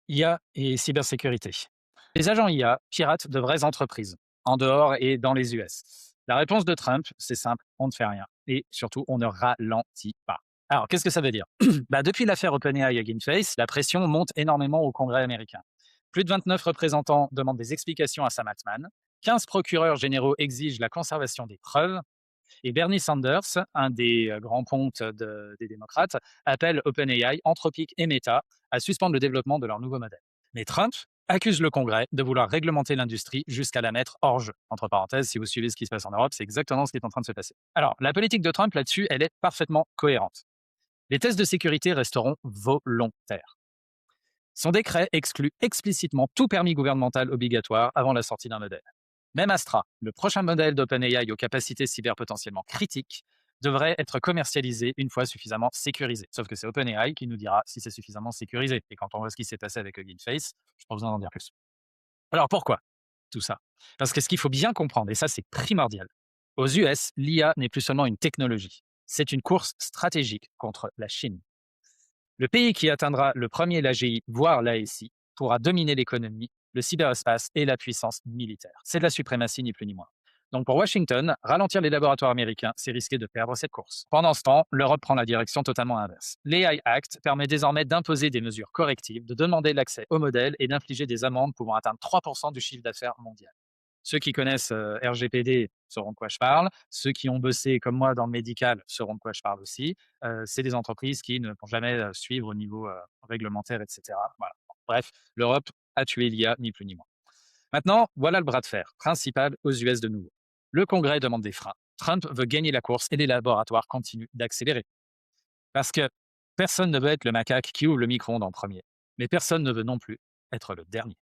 IA et cybersécurité. Les agents IA piratent de vraies entreprises, en dehors et dans les US. La réponse de Trump, c'est simple, on ne fait rien. Et surtout, on ne ralentit pas. Alors, qu'est-ce que ça veut dire? Depuis l'affaire OpenAI et GameFace, la pression monte énormément au Congrès américain. Plus de 29 représentants demandent des explications à Sam Altman, 15 procureurs généraux exigent la conservation des preuves, et Bernie Sanders, un des grands pontes des démocrates, appelle OpenAI, Anthropic et Meta à suspendre le développement de leur nouveau modèle. Mais Trump accuse le Congrès de vouloir réglementer l'industrie jusqu'à la mettre hors jeu. Entre parenthèses, si vous suivez ce qui se passe en Europe, c'est exactement ce qui est en train de se passer. Alors, la politique de Trump là-dessus, elle est parfaitement cohérente. Les tests de sécurité resteront volontaires. Son décret exclut explicitement tout permis gouvernemental obligatoire avant la sortie d'un modèle. Même Astra, le prochain modèle d'OpenAI aux capacités cyber potentiellement critiques, devrait être commercialisé une fois suffisamment sécurisé. Sauf que c'est OpenAI qui nous dira si c'est suffisamment sécurisé. Et quand on voit ce qui s'est passé avec Hugging Face, je n'ai pas besoin d'en dire plus. Alors pourquoi tout ça? Parce que ce qu'il faut bien comprendre, et ça c'est primordial, aux US, l'IA n'est plus seulement une technologie, c'est une course stratégique contre la Chine. Le pays qui atteindra le premier l'AGI, voire l'ASI, pourra dominer l'économie, le cyberespace et la puissance militaire. C'est de la suprématie, ni plus ni moins. Donc pour Washington, ralentir les laboratoires américains, c'est risquer de perdre cette course. Pendant ce temps, l'Europe prend la direction totalement inverse. L'AI Act permet désormais d'imposer des mesures correctives, de demander l'accès au modèle et d'infliger des amendes pouvant atteindre 3% du chiffre d'affaires mondial. Ceux qui connaissent RGPD sauront de quoi je parle. Ceux qui ont bossé comme moi dans le médical sauront de quoi je parle aussi. C'est des entreprises qui ne vont jamais suivre au niveau réglementaire, etc. Voilà. Bref, l'Europe a tué l'IA, ni plus ni moins. Maintenant, voilà le bras de fer principal aux US de nouveau. Le Congrès demande des freins. Trump veut gagner la course et les laboratoires continuent d'accélérer. Parce que personne ne veut être le macaque qui ouvre le micro-ondes en premier. Mais personne ne veut non plus être le dernier.